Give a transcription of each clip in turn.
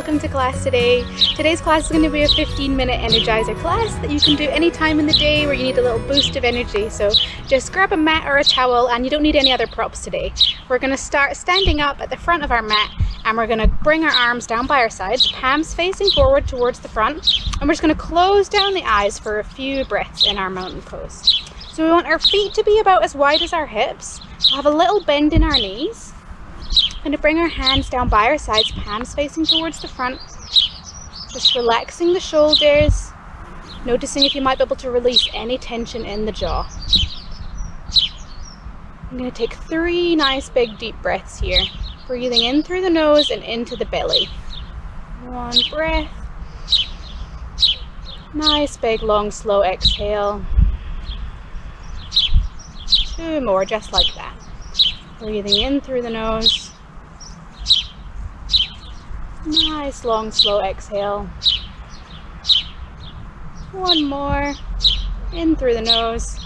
welcome to class today. Today's class is going to be a 15-minute energizer class that you can do any time in the day where you need a little boost of energy. So just grab a mat or a towel, and you don't need any other props today. We're going to start standing up at the front of our mat, and we're going to bring our arms down by our sides, palms facing forward towards the front, and we're just going to close down the eyes for a few breaths in our mountain pose. So we want our feet to be about as wide as our hips. We'll have a little bend in our knees. We're going to bring our hands down by our sides, palms facing towards the front. Just relaxing the shoulders, noticing if you might be able to release any tension in the jaw. I'm going to take 3 nice big deep breaths here. Breathing in through the nose and into the belly. 1 breath. Nice big long slow exhale. 2 more, just like that. Breathing in through the nose. Nice long slow exhale. 1 more. In through the nose.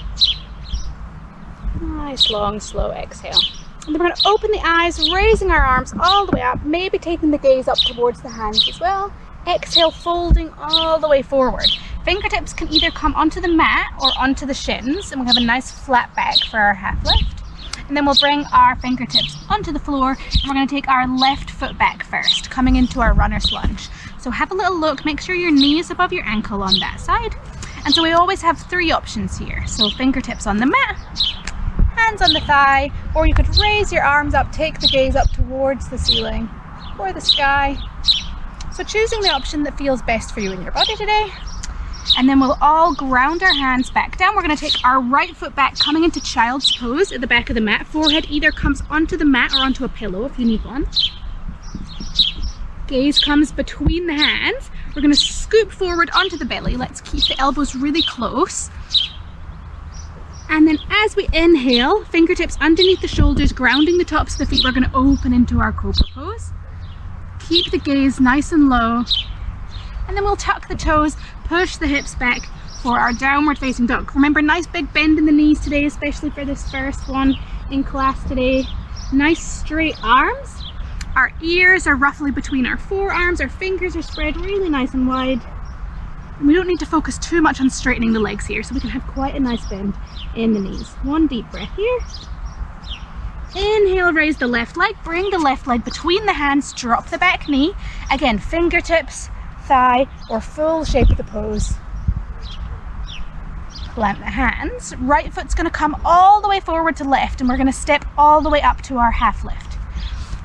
Nice long slow exhale. And then we're going to open the eyes, raising our arms all the way up, maybe taking the gaze up towards the hands as well. Exhale, folding all the way forward. Fingertips can either come onto the mat or onto the shins, and we'll have a nice flat back for our half lift. And then we'll bring our fingertips onto the floor, and we're going to take our left foot back first, coming into our runner's lunge. So have a little look, make sure your knee is above your ankle on that side. And so we always have 3 options here. So fingertips on the mat, hands on the thigh, or you could raise your arms up, take the gaze up towards the ceiling or the sky. So choosing the option that feels best for you in your body today. And then we'll all ground our hands back down. We're going to take our right foot back, coming into child's pose at the back of the mat. Forehead either comes onto the mat or onto a pillow if you need one. Gaze comes between the hands. We're going to scoop forward onto the belly. Let's keep the elbows really close. And then as we inhale, fingertips underneath the shoulders, grounding the tops of the feet, we're going to open into our cobra pose. Keep the gaze nice and low. And then we'll tuck the toes, push the hips back for our downward facing dog. Remember, nice big bend in the knees today, especially for this first one in class today. Nice straight arms. Our ears are roughly between our forearms. Our fingers are spread really nice and wide. And we don't need to focus too much on straightening the legs here, so we can have quite a nice bend in the knees. 1 deep breath here. Inhale, raise the left leg. Bring the left leg between the hands, drop the back knee. Again, fingertips, thigh, or full shape of the pose. Plant the hands. Right foot's going to come all the way forward to left, and we're going to step all the way up to our half lift.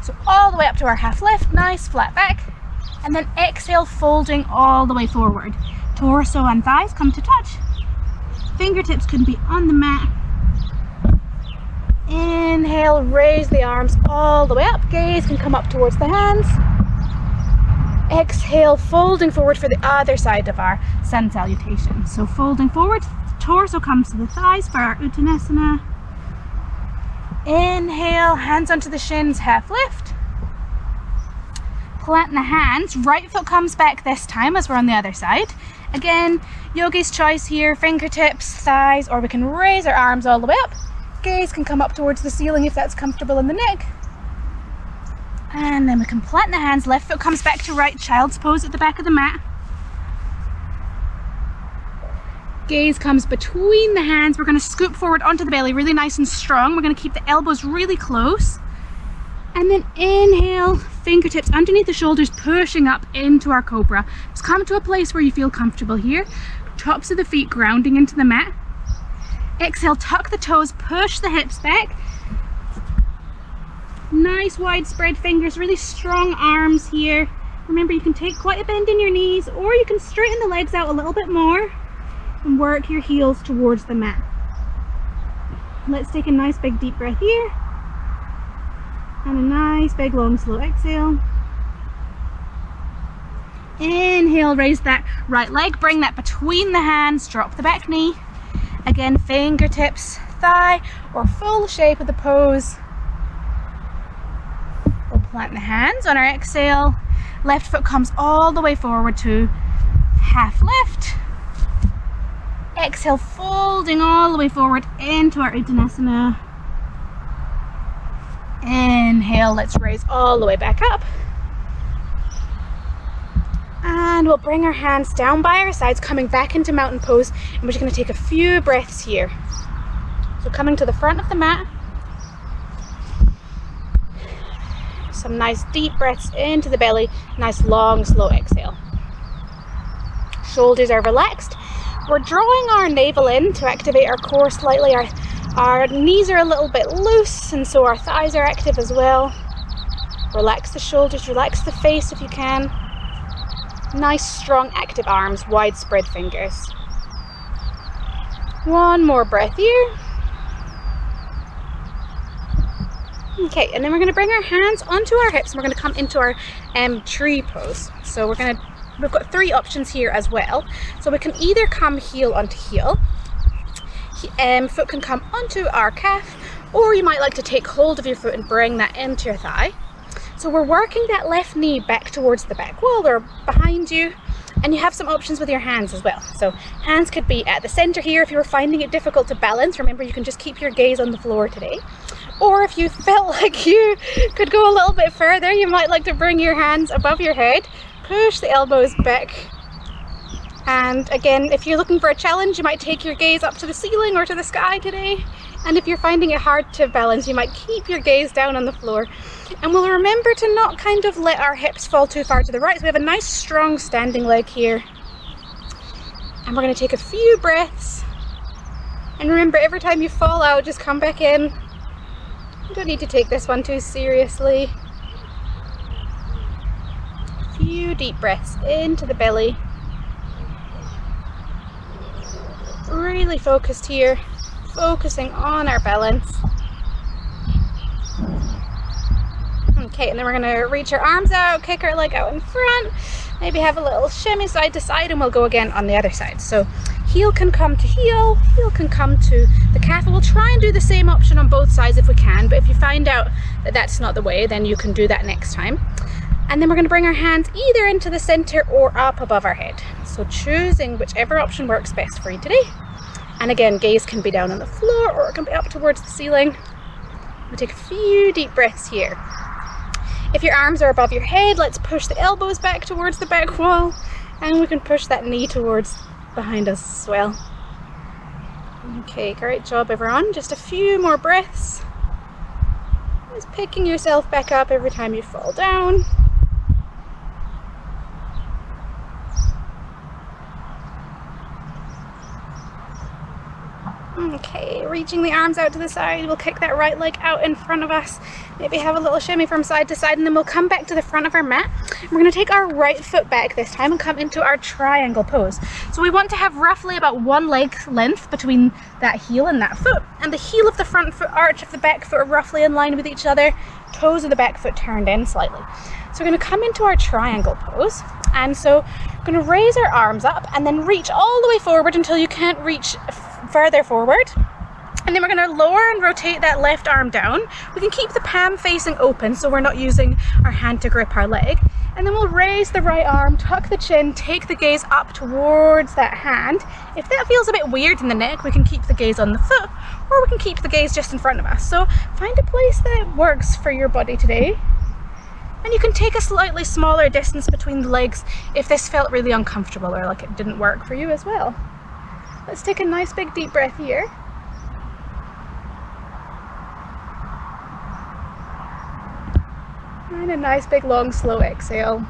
So all the way up to our half lift, nice flat back, and then exhale, folding all the way forward. Torso and thighs come to touch. Fingertips can be on the mat. Inhale, raise the arms all the way up. Gaze can come up towards the hands. Exhale, folding forward for the other side of our sun salutation. So folding forward, torso comes to the thighs for our Uttanasana. Inhale, hands onto the shins, half lift. Plant the hands, right foot comes back this time as we're on the other side. Again, yogi's choice here, fingertips, thighs, or we can raise our arms all the way up. Gaze can come up towards the ceiling if that's comfortable in the neck. And then we can plant the hands, left foot comes back to right, child's pose at the back of the mat. Gaze comes between the hands. We're going to scoop forward onto the belly, really nice and strong. We're going to keep the elbows really close. And then inhale, fingertips underneath the shoulders, pushing up into our cobra. Just come to a place where you feel comfortable here. Tops of the feet grounding into the mat. Exhale, tuck the toes, push the hips back. Nice wide spread fingers, really strong arms here. Remember, you can take quite a bend in your knees, or you can straighten the legs out a little bit more and work your heels towards the mat. Let's take a nice big deep breath here. And a nice big long slow exhale. Inhale, raise that right leg, bring that between the hands, drop the back knee. Again, fingertips, thigh, or full shape of the pose. We'll plant the hands on our exhale. Left foot comes all the way forward to half lift. Exhale, folding all the way forward into our Uttanasana. Inhale, let's raise all the way back up. And we'll bring our hands down by our sides, coming back into mountain pose, and we're just going to take a few breaths here. So coming to the front of the mat, some nice deep breaths into the belly, nice long slow exhale. Shoulders are relaxed. We're drawing our navel in to activate our core slightly. Our knees are a little bit loose, and so our thighs are active as well. Relax the shoulders, relax the face if you can. Nice, strong, active arms, widespread fingers. One more breath here. Okay, and then we're going to bring our hands onto our hips and we're going to come into our tree pose. So we've got 3 options here as well. So we can either come heel onto heel. Foot can come onto our calf, or you might like to take hold of your foot and bring that into your thigh. So we're working that left knee back towards the back wall or behind you, and you have some options with your hands as well. So hands could be at the center here if you were finding it difficult to balance. Remember, you can just keep your gaze on the floor today. Or if you felt like you could go a little bit further, you might like to bring your hands above your head, push the elbows back. And again, if you're looking for a challenge, you might take your gaze up to the ceiling or to the sky today. And if you're finding it hard to balance, you might keep your gaze down on the floor. And we'll remember to not kind of let our hips fall too far to the right. So we have a nice strong standing leg here. And we're going to take a few breaths. And remember, every time you fall out, just come back in. You don't need to take this one too seriously. A few deep breaths into the belly. Really focused here. Focusing on our balance. Okay, and then we're going to reach our arms out, kick our leg out in front, maybe have a little shimmy side to side, and we'll go again on the other side. So heel can come to heel can come to the calf. We'll try and do the same option on both sides if we can, but if you find out that that's not the way, then you can do that next time. And then we're going to bring our hands either into the center or up above our head. So choosing whichever option works best for you today. And again, gaze can be down on the floor or it can be up towards the ceiling. We'll take a few deep breaths here. If your arms are above your head, let's push the elbows back towards the back wall, and we can push that knee towards behind us as well. Okay, great job everyone. Just a few more breaths. Just picking yourself back up every time you fall down. Okay, reaching the arms out to the side, we'll kick that right leg out in front of us, maybe have a little shimmy from side to side, and then we'll come back to the front of our mat. We're going to take our right foot back this time and come into our triangle pose. So we want to have roughly about 1 leg length between that heel and that foot, and the heel of the front foot, arch of the back foot are roughly in line with each other, toes of the back foot turned in slightly. So we're going to come into our triangle pose, and so we're going to raise our arms up and then reach all the way forward until you can't reach further forward, and then we're going to lower and rotate that left arm down. We can keep the palm facing open so we're not using our hand to grip our leg, and then we'll raise the right arm, tuck the chin, take the gaze up towards that hand. If that feels a bit weird in the neck, we can keep the gaze on the foot, or we can keep the gaze just in front of us. So find a place that works for your body today, and you can take a slightly smaller distance between the legs if this felt really uncomfortable or like it didn't work for you as well. Let's take a nice big deep breath here. And a nice big long slow exhale.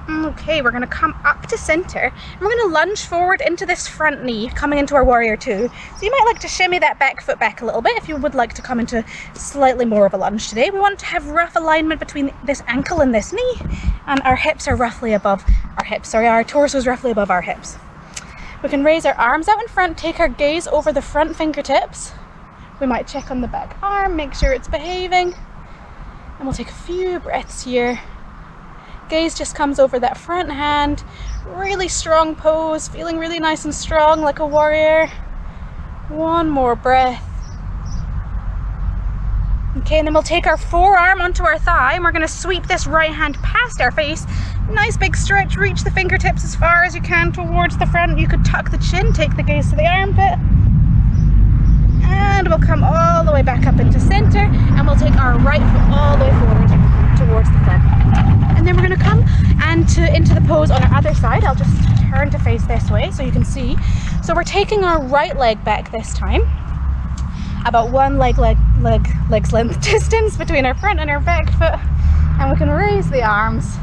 Okay, we're going to come up to center and we're going to lunge forward into this front knee, coming into our warrior two. So you might like to shimmy that back foot back a little bit if you would like to come into slightly more of a lunge today. We want to have rough alignment between this ankle and this knee, and our hips are roughly above our hips. Sorry, our torso is roughly above our hips. We can raise our arms out in front, take our gaze over the front fingertips. We might check on the back arm, make sure it's behaving. And we'll take a few breaths here. Gaze just comes over that front hand. Really strong pose, feeling really nice and strong like a warrior. One more breath. Okay, and then we'll take our forearm onto our thigh and we're going to sweep this right hand past our face. Nice big stretch, reach the fingertips as far as you can towards the front. You could tuck the chin, take the gaze to the armpit. And we'll come all the way back up into center, and we'll take our right foot all the way forward towards the front. And then we're going to come into the pose on our other side. I'll just turn to face this way so you can see. So we're taking our right leg back this time, about one leg's length distance between our front and our back foot, and we can raise the arms.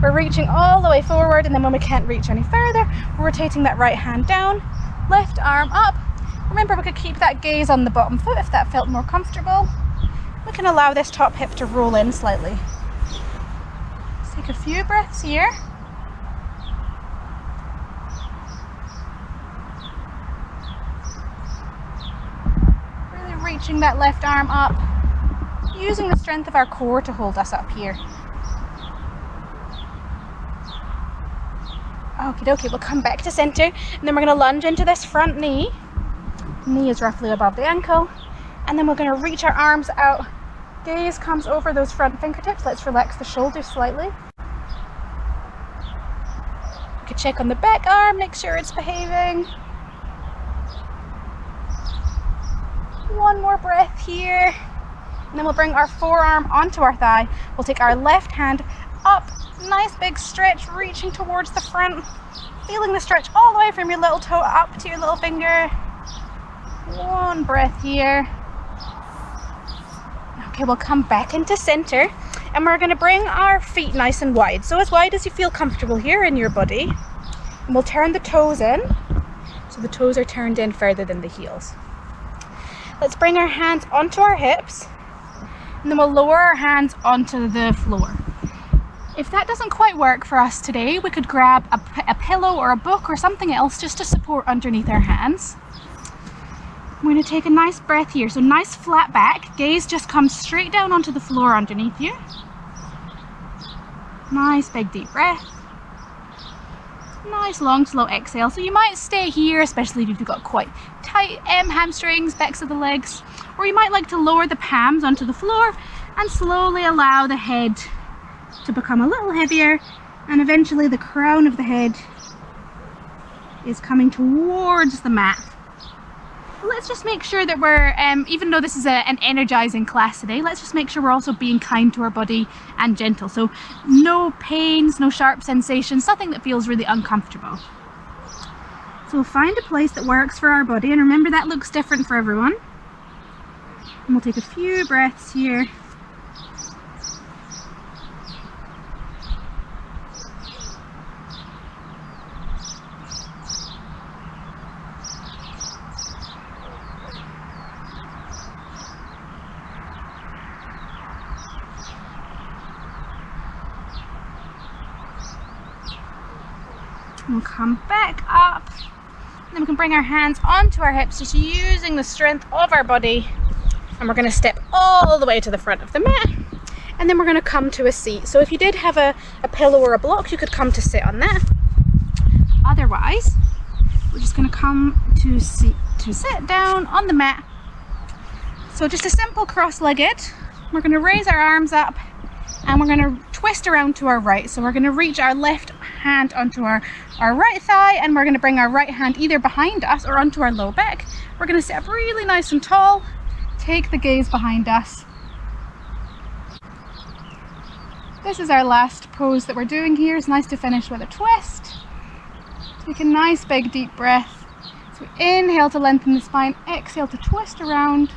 We're reaching all the way forward, and then when we can't reach any further, we're rotating that right hand down, left arm up. Remember, we could keep that gaze on the bottom foot if that felt more comfortable. We can allow this top hip to roll in slightly. Let's take a few breaths here. Really reaching that left arm up, using the strength of our core to hold us up here. Okie dokie, we'll come back to center, and then we're going to lunge into this front knee. Knee is roughly above the ankle, and then we're going to reach our arms out. Gaze comes over those front fingertips. Let's relax the shoulders slightly. We can check on the back arm, make sure it's behaving. One more breath here, and then we'll bring our forearm onto our thigh. We'll take our left hand up. Nice big stretch, reaching towards the front, feeling the stretch all the way from your little toe up to your little finger. One breath here. Okay, we'll come back into center, and we're going to bring our feet nice and wide, so as wide as you feel comfortable here in your body. And we'll turn the toes in, so the toes are turned in further than the heels. Let's bring our hands onto our hips, and then we'll lower our hands onto the floor. If that doesn't quite work for us today, we could grab a pillow or a book or something else just to support underneath our hands. We're going to take a nice breath here. So nice flat back. Gaze just comes straight down onto the floor underneath you. Nice big deep breath. Nice long slow exhale. So you might stay here, especially if you've got quite tight hamstrings, backs of the legs. Or you might like to lower the palms onto the floor and slowly allow the head to become a little heavier, and eventually the crown of the head is coming towards the mat. Let's just make sure that we're, even though this is an energizing class today, let's just make sure we're also being kind to our body and gentle. So no pains, no sharp sensations, nothing that feels really uncomfortable. So we'll find a place that works for our body, and remember that looks different for everyone. And we'll take a few breaths here. We'll come back up, and then we can bring our hands onto our hips, just using the strength of our body, and we're going to step all the way to the front of the mat, and then we're going to come to a seat. So if you did have a pillow or a block, you could come to sit on that. Otherwise, we're just going to come to sit down on the mat. So just a simple cross-legged. We're going to raise our arms up, and we're going to twist around to our right. So we're going to reach our left hand onto our right thigh, and we're going to bring our right hand either behind us or onto our low back. We're going to sit up really nice and tall, take the gaze behind us. This is our last pose that we're doing here. It's nice to finish with a twist. Take a nice big deep breath. So inhale to lengthen the spine, exhale to twist around.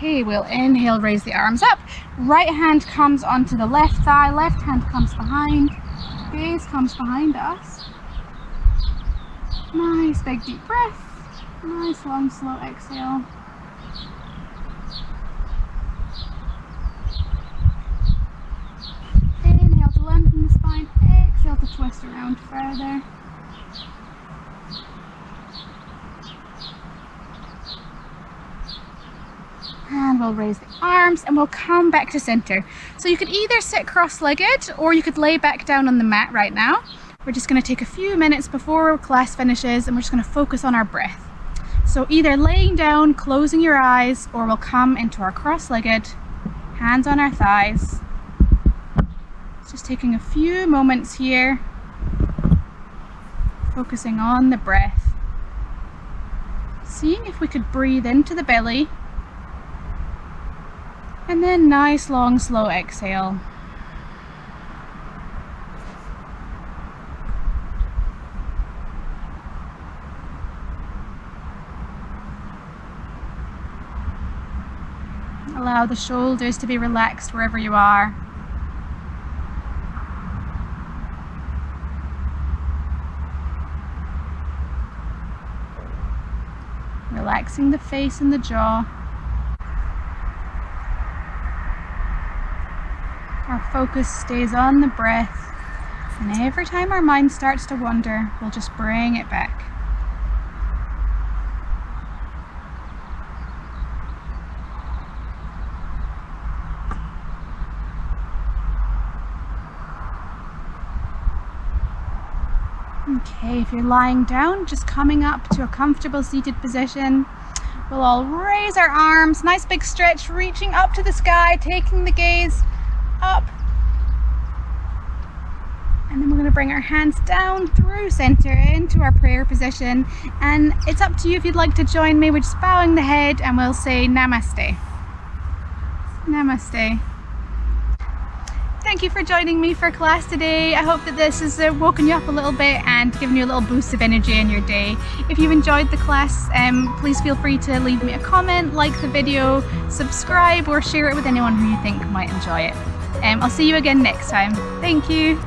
Okay, we'll inhale, raise the arms up. Right hand comes onto the left thigh, left hand comes behind. Gaze comes behind us. Nice big deep breath. Nice long slow exhale. Inhale to lengthen the spine, exhale to twist around further. And we'll raise the arms, and we'll come back to center. So you could either sit cross-legged, or you could lay back down on the mat right now. We're just going to take a few minutes before class finishes, and we're just going to focus on our breath. So either laying down, closing your eyes, or we'll come into our cross-legged, hands on our thighs. Just taking a few moments here, focusing on the breath. seeing if we could breathe into the belly. And then nice, long, slow exhale. Allow the shoulders to be relaxed wherever you are. Relaxing the face and the jaw. Our focus stays on the breath, and every time our mind starts to wander, we'll just bring it back. Okay, if you're lying down, just coming up to a comfortable seated position. We'll all raise our arms, nice big stretch, reaching up to the sky, taking the gaze up. And then we're going to bring our hands down through center into our prayer position. And it's up to you if you'd like to join me. We're just bowing the head and we'll say Namaste. Namaste. Thank you for joining me for class today. I hope that this has woken you up a little bit and given you a little boost of energy in your day. If you've enjoyed the class, please feel free to leave me a comment, like the video, subscribe or share it with anyone who you think might enjoy it. I'll see you again next time. Thank you.